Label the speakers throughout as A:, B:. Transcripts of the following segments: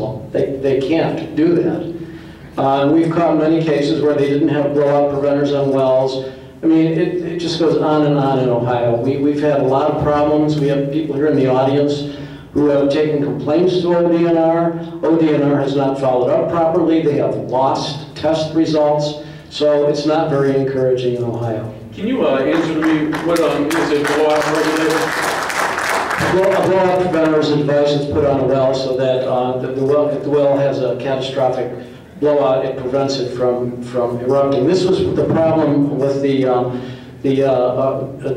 A: impossible. They can't do that. We've caught many cases where they didn't have blowout preventers on wells. I mean, it just goes on and on in Ohio. We've had a lot of problems. We have people here in the audience who have taken complaints to ODNR. ODNR has not followed up properly. They have lost test results. So it's not very encouraging in Ohio.
B: Can you answer to me, what is a blowout regulator?
A: A blowout preventer is a device that's put on a well so that if the well has a catastrophic blowout, it prevents it from erupting. This was the problem with the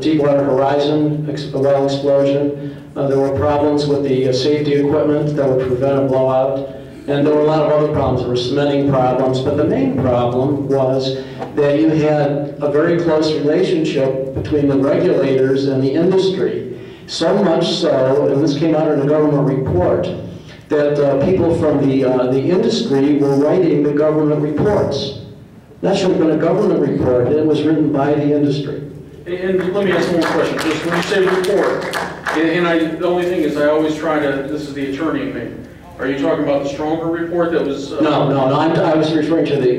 A: Deepwater Horizon well explosion. There were problems with the safety equipment that would prevent a blowout. And there were a lot of other problems. There were cementing problems, but the main problem was that you had a very close relationship between the regulators and the industry. So much so, and this came out in a government report, that people from the industry were writing the government reports. That should have been a government report. It was written by the industry.
B: And let me ask one more question. Just when you say report, and the only thing is I always try to, this is the attorney in me. Are you talking about the stronger report that was...
A: No. I was referring to the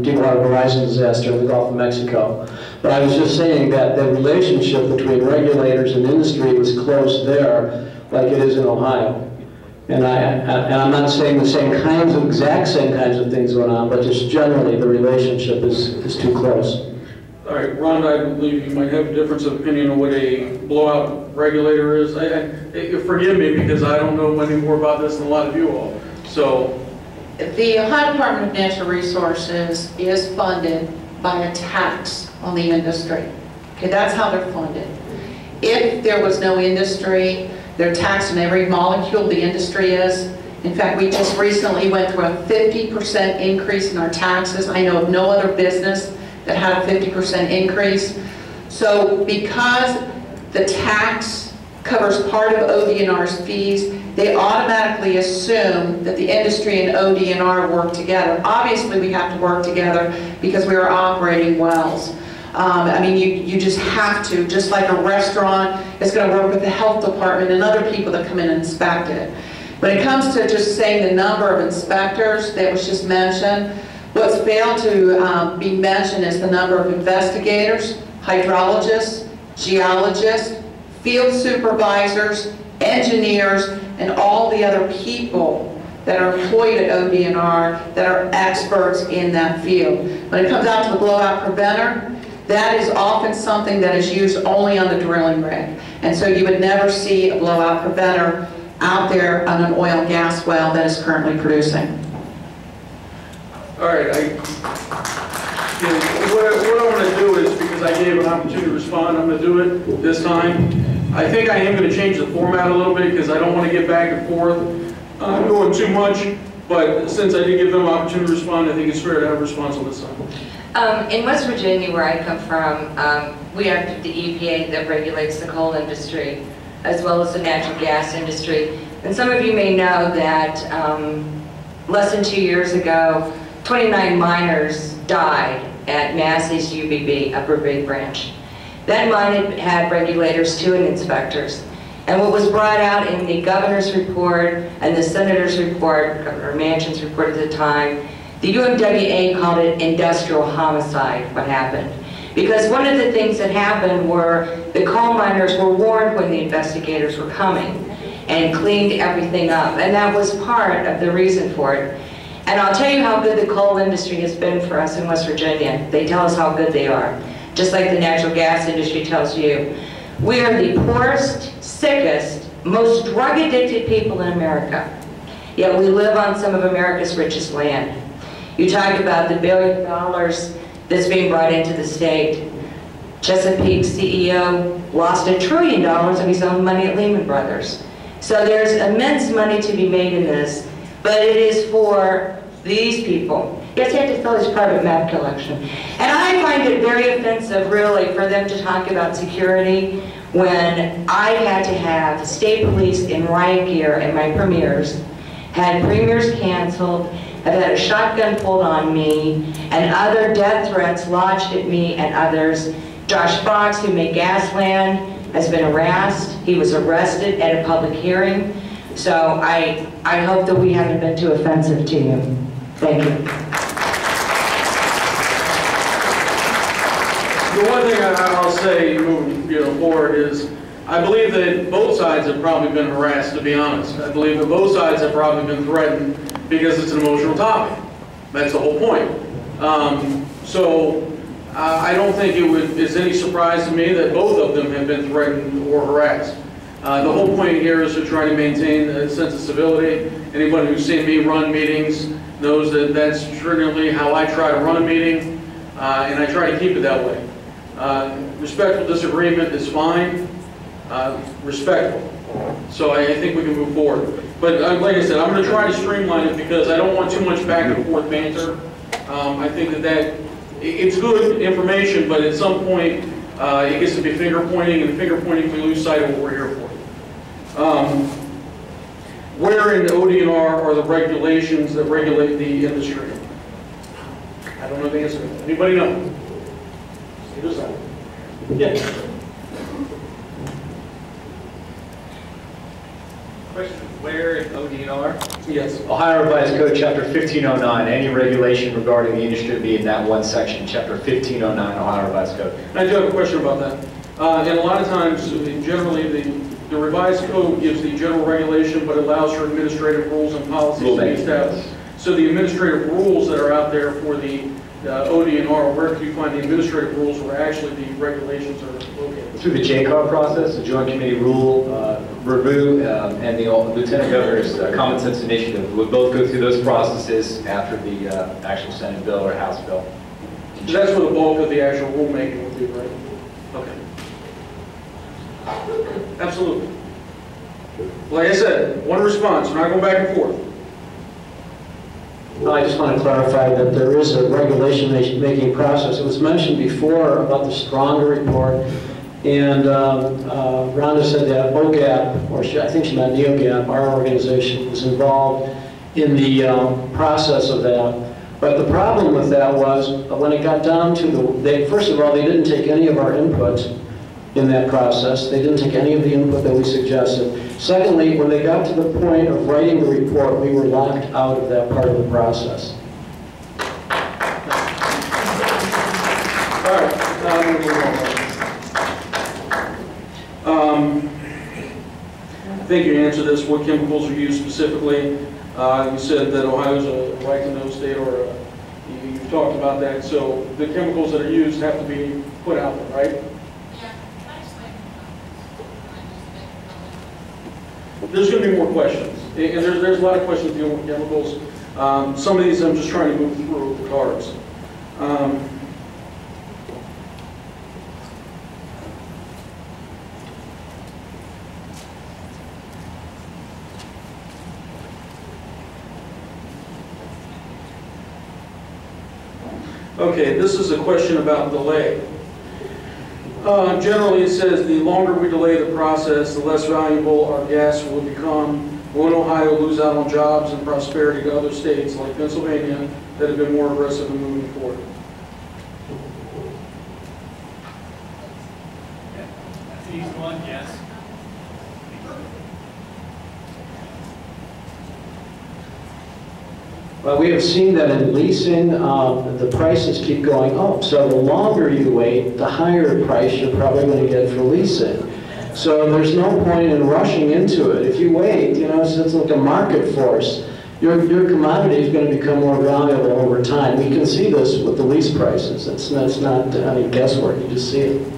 A: Deepwater Horizon disaster in the Gulf of Mexico. But I was just saying that the relationship between regulators and industry was close there, like it is in Ohio. And I'm not saying the exact same kinds of things went on, but just generally the relationship is too close.
B: All right, Rhonda, I believe you might have a difference of opinion on what a blowout regulator is. Forgive me because I don't know any more about this than a lot of you all. So,
C: the Ohio Department of Natural Resources is funded by a tax on the industry. Okay, that's how they're funded. If there was no industry, they're taxed on every molecule the industry is. In fact, we just recently went through a 50% increase in our taxes. I know of no other business that had a 50% increase. So because the tax covers part of ODNR's fees, they automatically assume that the industry and ODNR work together. Obviously, we have to work together because we are operating wells. I mean, you just have to, just like a restaurant is going to work with the health department and other people that come in and inspect it. When it comes to just saying the number of inspectors that was just mentioned, what's failed to be mentioned is the number of investigators, hydrologists, geologists, field supervisors, engineers, and all the other people that are employed at ODNR that are experts in that field. When it comes out to the blowout preventer, that is often something that is used only on the drilling rig. And so you would never see a blowout preventer out there on an oil and gas well that is currently producing.
B: all right, what I want to do is, because I gave an opportunity to respond, I'm going to do it this time. I think I am going to change the format a little bit because I don't want to get back and forth going too much. But since I did give them an opportunity to respond, I think it's fair to have a response on this side.
D: In West Virginia, where I come from, we have the EPA that regulates the coal industry, as well as the natural gas industry. And some of you may know that less than 2 years ago, 29 miners died at Massey's UBB, Upper Big Branch. That mine had regulators too and inspectors. And what was brought out in the governor's report and the senator's report, Governor Manchin's report at the time, the UMWA called it industrial homicide, what happened. Because one of the things that happened were the coal miners were warned when the investigators were coming and cleaned everything up. And that was part of the reason for it. And I'll tell you how good the coal industry has been for us in West Virginia. They tell us how good they are, just like the natural gas industry tells you. We are the poorest, sickest, most drug-addicted people in America. Yet we live on some of America's richest land. You talk about the $1 billion that's being brought into the state. Chesapeake's CEO lost $1 trillion of his own money at Lehman Brothers. So there's immense money to be made in this, but it is for these people. Yes, he had to fill his private map collection. And I find it very offensive, really, for them to talk about security when I had to have state police in riot gear at my premieres, had premieres canceled, have had a shotgun pulled on me, and other death threats lodged at me and others. Josh Fox, who made Gasland, has been harassed. He was arrested at a public hearing. So I hope that we haven't been too offensive to you. Thank you.
B: The one thing I'll say moving forward is, I believe that both sides have probably been harassed, to be honest. I believe that both sides have probably been threatened because it's an emotional topic. That's the whole point. I don't think it's any surprise to me that both of them have been threatened or harassed. The whole point here is to try to maintain a sense of civility. Anybody who's seen me run meetings knows that that's generally how I try to run a meeting, and I try to keep it that way. Respectful disagreement is fine, respectful. So I think we can move forward. But like I said, I'm going to try to streamline it because I don't want too much back and forth banter. I think that it's good information, but at some point it gets to be finger pointing, and finger pointing we lose sight of what we're here for. Where in ODNR are the regulations that regulate the industry? I don't know the answer. Anybody know? Yeah.
E: Question, where in ODNR?
B: Yes.
E: Ohio Revised Code, Chapter 1509, any regulation regarding the industry be in that one section, Chapter 1509, Ohio Revised Code.
B: I do have a question about that. And a lot of times, generally, the revised code gives the general regulation, but allows for administrative rules and policies to be established. So the administrative rules that are out there for the ODNR, where can you find the administrative rules where actually the regulations are located?
E: Through the JCAR process, the Joint Committee Rule Review, and the Lieutenant Governor's Common Sense Initiative would both go through those processes after the actual Senate bill or House bill.
B: So that's where the bulk of the actual rulemaking will be, right? Okay. Absolutely. Like I said, one response. We're not going back and forth.
A: I just want to clarify that there is a regulation-making process. It was mentioned before about the Stronger report, and Rhonda said that OGAP, or I think she meant NeoGAP, our organization, was involved in the process of that. But the problem with that was when it got down to first of all, they didn't take any of our input in that process. They didn't take any of the input that we suggested. Secondly, when they got to the point of writing the report, we were locked out of that part of the process.
B: All right. I think you answered this. What chemicals are used specifically? You said that Ohio's a right-to-know state, or you've talked about that. So the chemicals that are used have to be put out there, right? There's going to be more questions, and there's a lot of questions dealing with chemicals. Some of these I'm just trying to move through the cards. Okay, this is a question about delay. Generally, it says the longer we delay the process, the less valuable our gas will become. Will Ohio lose out on jobs and prosperity to other states like Pennsylvania that have been more aggressive in moving forward?
F: Easy one, yes.
A: Well, we have seen that in leasing, the prices keep going up. So the longer you wait, the higher price you're probably going to get for leasing. So there's no point in rushing into it. If you wait, it's like a market force. Your commodity is going to become more valuable over time. We can see this with the lease prices. It's not any guesswork. You just see it.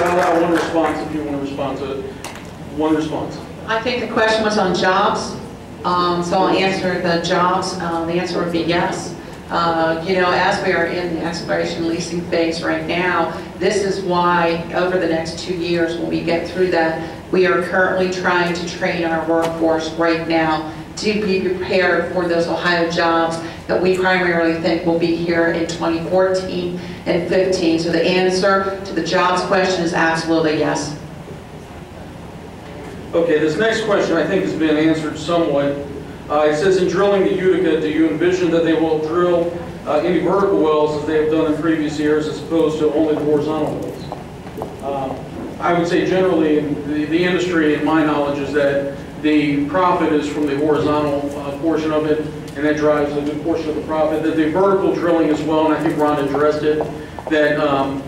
B: I'll allow one response if you want to respond to it. One response.
C: I think the question was on jobs, so I'll answer the jobs. The answer would be yes. As we are in the exploration leasing phase right now, this is why over the next 2 years, when we get through that, we are currently trying to train our workforce right now to be prepared for those Ohio jobs that we primarily think will be here in 2014 and 15. So the answer to the jobs question is absolutely yes.
B: Okay, this next question I think has been answered somewhat. It says, in drilling the Utica, do you envision that they will drill any vertical wells as they have done in previous years as opposed to only the horizontal wells? I would say generally in the industry, in my knowledge, is that the profit is from the horizontal portion of it, and that drives a good portion of the profit. That the vertical drilling as well, and I think Ron addressed it, that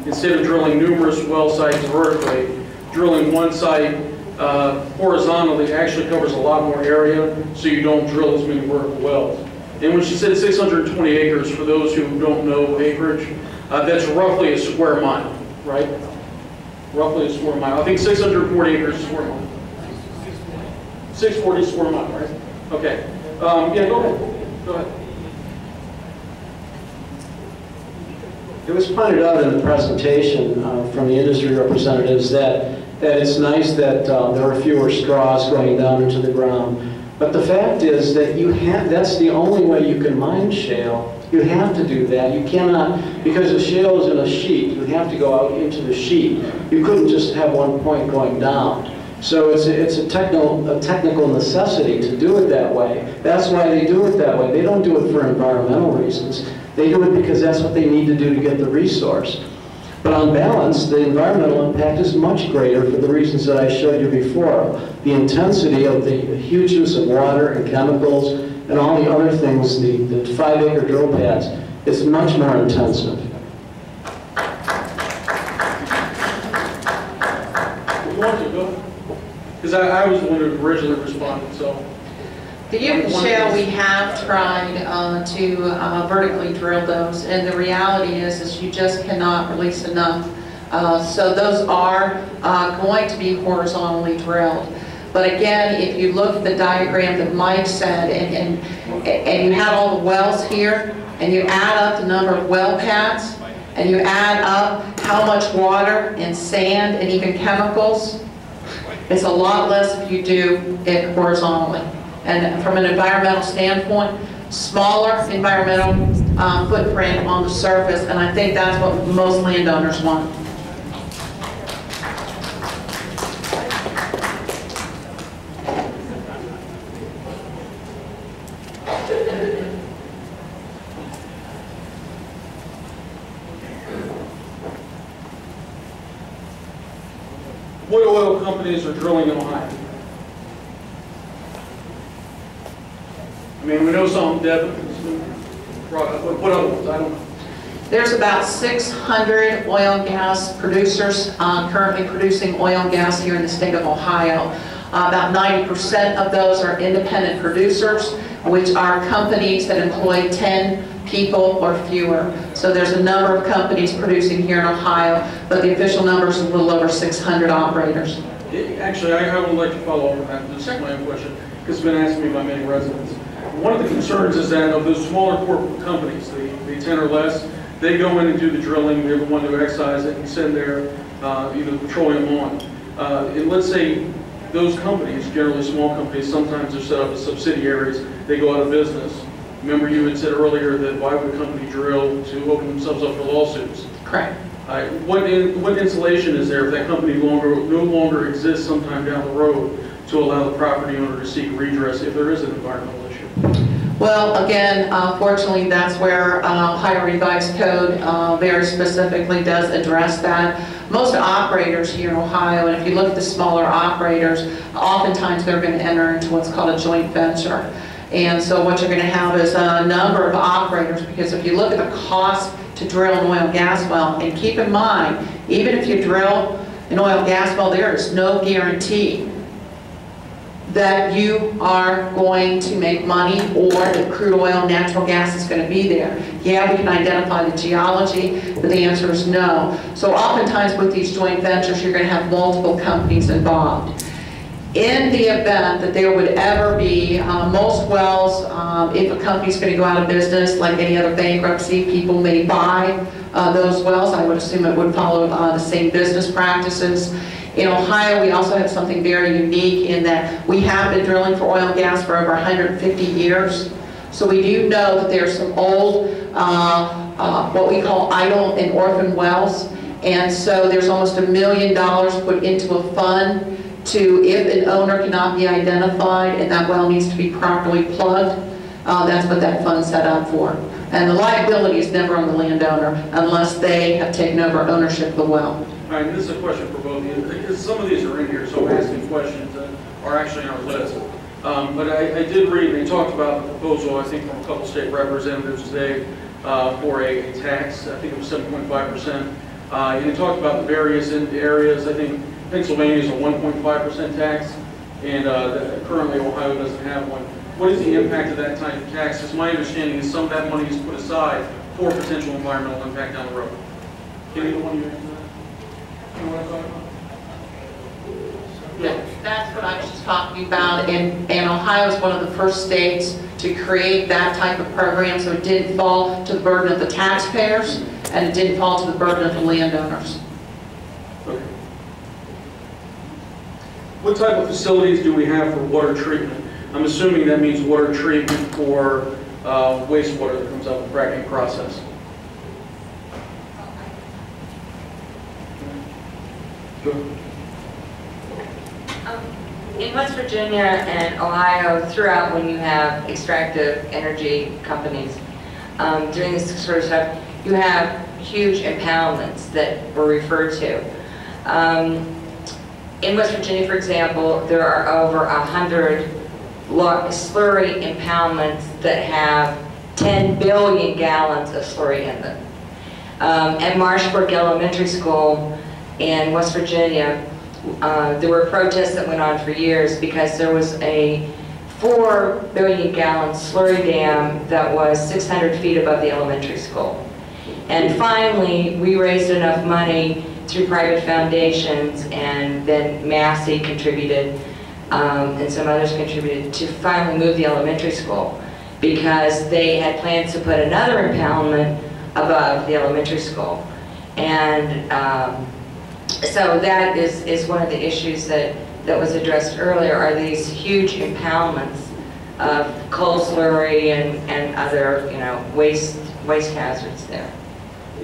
B: instead of drilling numerous well sites vertically, drilling one site horizontally actually covers a lot more area, so you don't drill as many vertical wells. And when she said 620 acres, for those who don't know acreage, that's roughly a square mile, right? Roughly a square mile. I think 640 acres is a square mile. 640 square mile, right? Okay. Yeah, go ahead. Go ahead.
A: It was pointed out in the presentation from the industry representatives that it's nice that there are fewer straws going down into the ground. But the fact is that that's the only way you can mine shale. You have to do that. You cannot, because the shale is in a sheet, you have to go out into the sheet. You couldn't just have one point going down. So it's a technical necessity to do it that way. That's why they do it that way. They don't do it for environmental reasons. They do it because that's what they need to do to get the resource. But on balance, the environmental impact is much greater for the reasons that I showed you before. The intensity of the huge use of water and chemicals and all the other things, the 5-acre drill pads, it's much more intensive.
B: You want to go? Because I was the one who originally responded, so.
C: The Utica Shale, we have tried to vertically drill those, and the reality is you just cannot release enough. So those are going to be horizontally drilled. But again, if you look at the diagram that Mike said, and you have all the wells here, and you add up the number of well pads, and you add up how much water and sand and even chemicals, it's a lot less if you do it horizontally. And from an environmental standpoint, smaller environmental footprint on the surface, and I think that's what most landowners want.
B: What oil companies are drilling in Ohio? I mean, we know some, Deb, what other ones? I don't know.
C: There's about 600 oil and gas producers currently producing oil and gas here in the state of Ohio. About 90% of those are independent producers, which are companies that employ 10 people or fewer. So there's a number of companies producing here in Ohio, but the official number is a little over 600 operators.
B: Actually, I would like to follow up on that. This is my own question, because it's been asked me by many residents. One of the concerns is that of those smaller corporate companies, the 10 or less, they go in and do the drilling, they're the one to excise it and send their either petroleum on. And let's say those companies, generally small companies, sometimes they're set up as subsidiaries, they go out of business. Remember you had said earlier that why would a company drill to open themselves up for lawsuits?
C: Correct.
B: What insulation is there if that company no longer exists sometime down the road to allow the property owner to seek redress if there is an environmental issue?
C: Well, again, fortunately, that's where Ohio Revised Code very specifically does address that. Most operators here in Ohio, and if you look at the smaller operators, oftentimes they're going to enter into what's called a joint venture. And so what you're going to have is a number of operators, because if you look at the cost to drill an oil and gas well, and keep in mind, even if you drill an oil and gas well, there is no guarantee that you are going to make money or that crude oil and natural gas is going to be there. Yeah, we can identify the geology, but the answer is no. So oftentimes with these joint ventures, you're going to have multiple companies involved. In the event that there would ever be, most wells, if a company's going to go out of business, like any other bankruptcy, people may buy those wells. I would assume it would follow the same business practices. In Ohio, we also have something very unique in that we have been drilling for oil and gas for over 150 years. So we do know that there's some old, what we call idle and orphan wells. And so there's almost $1 million put into a fund to, if an owner cannot be identified and that well needs to be properly plugged, that's what that fund's set up for. And the liability is never on the landowner unless they have taken over ownership of the well.
B: All right, and this is a question for both of you, because some of these are in here, so I'm asking questions that are actually on our list. But I did read, they talked about the proposal, I think, from a couple state representatives today for a tax, I think it was 7.5%. And they talked about the various areas. I think Pennsylvania is a 1.5% tax, and currently Ohio doesn't have one. What is the impact of that type of tax? Because my understanding is some of that money is put aside for potential environmental impact down the road. Can either one of you answer that? You know what I'm talking about?
C: That's what I was just talking about, and Ohio is one of the first states to create that type of program, so it didn't fall to the burden of the taxpayers, and it didn't fall to the burden of the landowners.
B: Okay. What type of facilities do we have for water treatment? I'm assuming that means water treatment for wastewater that comes out of the fracking process. Sure.
D: In West Virginia and Ohio, throughout when you have extractive energy companies doing this sort of stuff, you have huge impoundments that were referred to. In West Virginia, for example, there are over 100 slurry impoundments that have 10 billion gallons of slurry in them. At Marshbrook Elementary School in West Virginia, there were protests that went on for years because there was a 4 billion gallon slurry dam that was 600 feet above the elementary school. And finally, we raised enough money through private foundations, and then Massey contributed, and some others contributed, to finally move the elementary school, because they had plans to put another impoundment above the elementary school. And so that is one of the issues that was addressed earlier, are these huge impoundments of coal slurry and other, waste hazards there.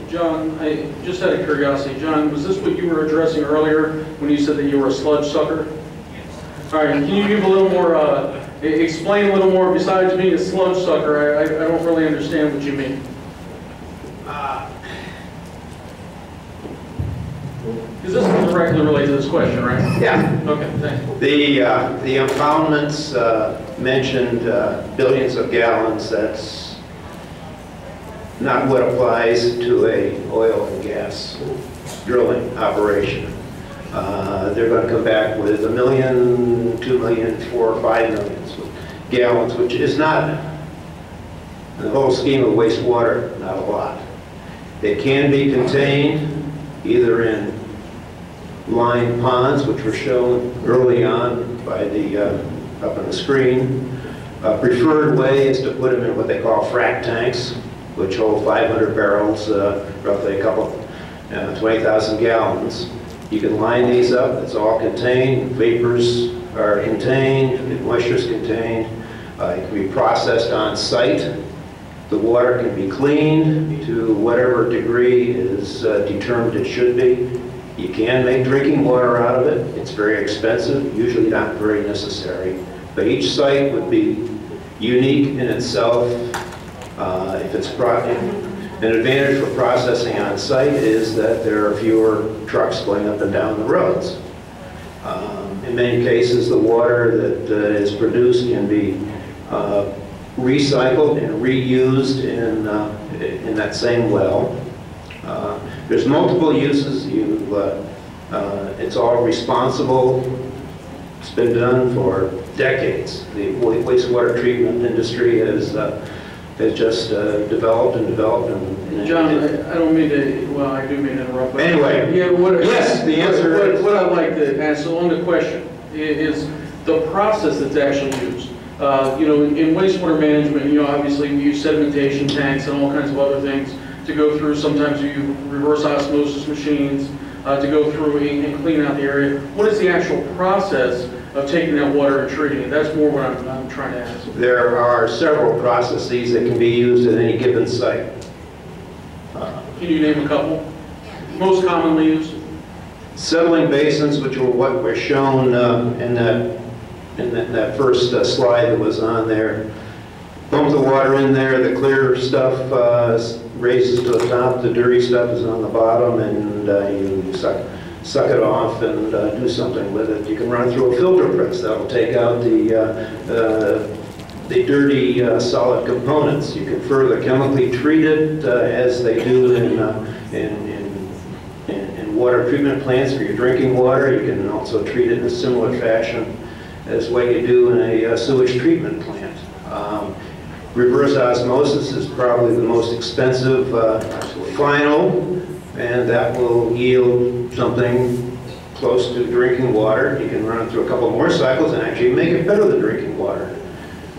B: John, I just out of curiosity, John, was this what you were addressing earlier when you said that you were a sludge sucker? Yes. All right, can you give a little more, explain a little more besides being a sludge sucker? I don't really understand what you mean. Because this is directly related to this question, right?
G: Yeah.
B: Okay, thank you.
G: The impoundments mentioned billions of gallons. That's not what applies to a oil and gas drilling operation. They're going to come back with 1 million, 2 million, 4 or 5 million gallons, which is not, in the whole scheme of wastewater, not a lot. It can be contained either in lined ponds, which were shown early on by the up on the screen. Preferred way is to put them in what they call frac tanks, which hold 500 barrels, roughly a couple, 20,000 gallons. You can line these up, it's all contained, vapors are contained, moisture is contained. It can be processed on site. The water can be cleaned to whatever degree is determined it should be. You can make drinking water out of it. It's very expensive, usually not very necessary. But each site would be unique in itself. If it's an advantage for processing on site is that there are fewer trucks going up and down the roads. In many cases, the water that is produced can be recycled and reused in that same well. There's multiple uses. It's all responsible. It's been done for decades. The wastewater treatment industry has just developed and developed.
B: John, I don't mean to, well, I do mean to interrupt. But
G: anyway,
B: yeah,
G: yes, the answer is...
B: What I'd like to ask on the question is the process that's actually used. In wastewater management, obviously we use sedimentation tanks and all kinds of other things to go through. Sometimes you use reverse osmosis machines to go through and clean out the area. What is the actual process of taking that water and treating it? That's more what I'm trying to ask.
G: There are several processes that can be used at any given site.
B: Can you name a couple? Most commonly used?
G: Settling basins, which were what were shown in that first slide that was on there. Pump the water in there, the clear stuff raises to the top, the dirty stuff is on the bottom, and you suck it off and do something with it. You can run it through a filter press. That'll take out the dirty solid components. You can further chemically treat it as they do in water treatment plants for your drinking water. You can also treat it in a similar fashion as what you do in a sewage treatment plant. Reverse osmosis is probably the most expensive final, and that will yield something close to drinking water. You can run it through a couple more cycles and actually make it better than drinking water.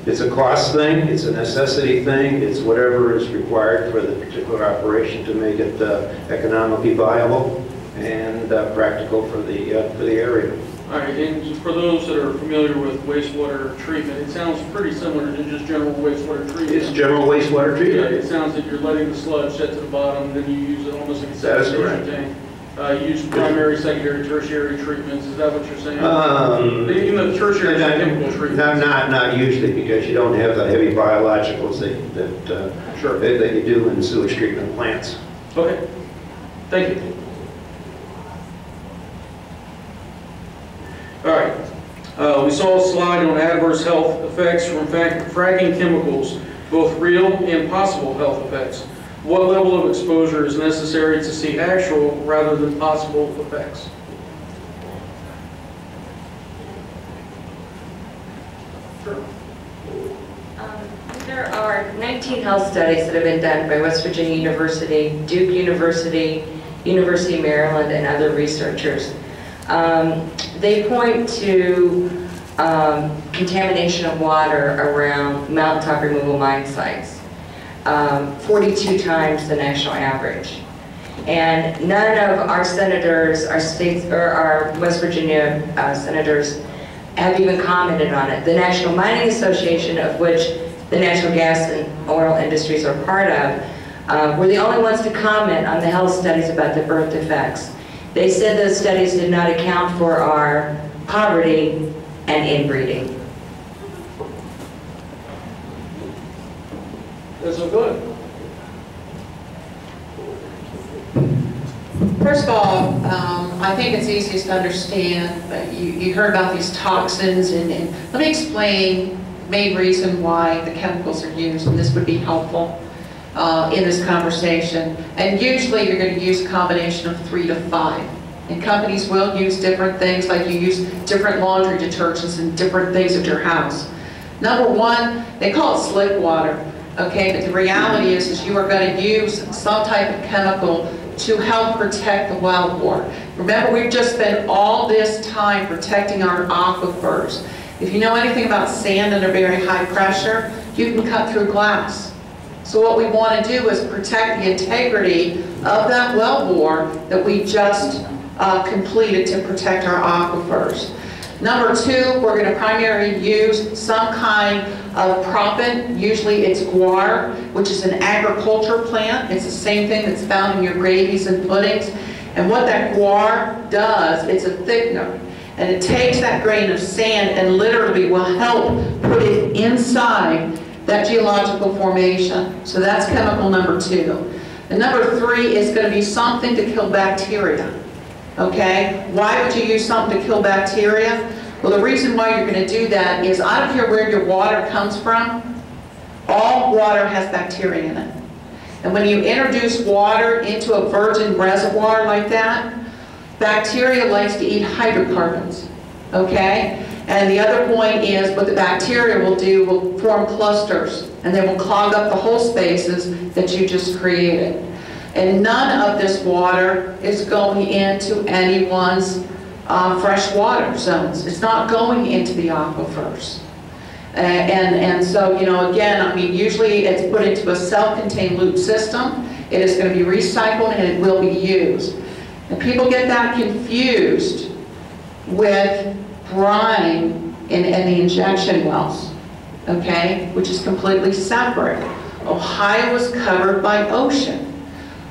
G: It's a cost thing, it's a necessity thing, it's whatever is required for the particular operation to make it economically viable and practical for the area.
B: All right, and for those that are familiar with wastewater treatment, it sounds pretty similar to just general wastewater treatment.
G: It's general wastewater
B: Yeah,
G: treatment.
B: it sounds like you're letting the sludge set to the bottom, then you use it almost like a sanitation tank. Use primary, secondary, tertiary treatments. Is that what you're saying? Even the tertiary is chemical treatments.
G: Not usually, because you don't have the heavy biologicals that you do in sewage treatment plants.
B: Okay, thank you. All right, we saw a slide on adverse health effects from fracking chemicals, both real and possible health effects. What level of exposure is necessary to see actual rather than possible effects? Sure.
D: There are 19 health studies that have been done by West Virginia University, Duke University, University of Maryland, and other researchers. They point to contamination of water around mountaintop removal mine sites. 42 times the national average. And none of our senators, our states, or our West Virginia senators have even commented on it. The National Mining Association, of which the natural gas and oil industries are part of, were the only ones to comment on the health studies about the birth defects. They said those studies did not account for our poverty and inbreeding.
B: That's so good.
C: First of all, I think it's easiest to understand, you heard about these toxins, and let me explain the main reason why the chemicals are used, and this would be helpful in this conversation. And usually you're going to use a combination of 3 to 5. And companies will use different things, like you use different laundry detergents and different things at your house. Number one, they call it slick water. Okay, but the reality is you are going to use some type of chemical to help protect the wellbore. Remember, we've just spent all this time protecting our aquifers. If you know anything about sand under very high pressure, you can cut through glass. So what we want to do is protect the integrity of that wellbore that we just completed to protect our aquifers. Number two, we're going to primarily use some kind of propant. Usually it's guar, which is an agriculture plant. It's the same thing that's found in your gravies and puddings. And what that guar does, it's a thickener. And it takes that grain of sand and literally will help put it inside that geological formation. So that's chemical number two. And number three is going to be something to kill bacteria. Okay? Why would you use something to kill bacteria? Well, the reason why you're going to do that is, I don't care where your water comes from, all water has bacteria in it. And when you introduce water into a virgin reservoir like that, bacteria likes to eat hydrocarbons. Okay? And the other point is, what the bacteria will do will form clusters, and they will clog up the whole spaces that you just created. And none of this water is going into anyone's freshwater zones. It's not going into the aquifers. And so, you know, again, I mean, usually it's put into a self-contained loop system. It is going to be recycled and it will be used. And people get that confused with brine in the injection wells, okay, which is completely separate. Ohio is covered by ocean.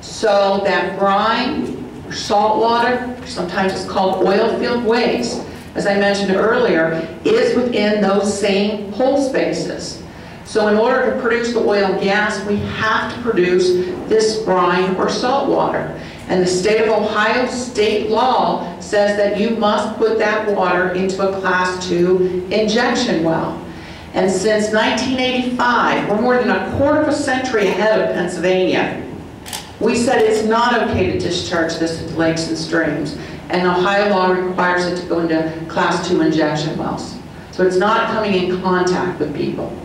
C: So that brine, or salt water, sometimes it's called oil field waste, as I mentioned earlier, is within those same hole spaces. So in order to produce the oil and gas, we have to produce this brine or salt water. And the state of Ohio state law says that you must put that water into a Class 2 injection well. And since 1985, we're more than a quarter of a century ahead of Pennsylvania. We said it's not okay to discharge this into lakes and streams. And Ohio law requires it to go into Class 2 injection wells. So it's not coming in contact with people.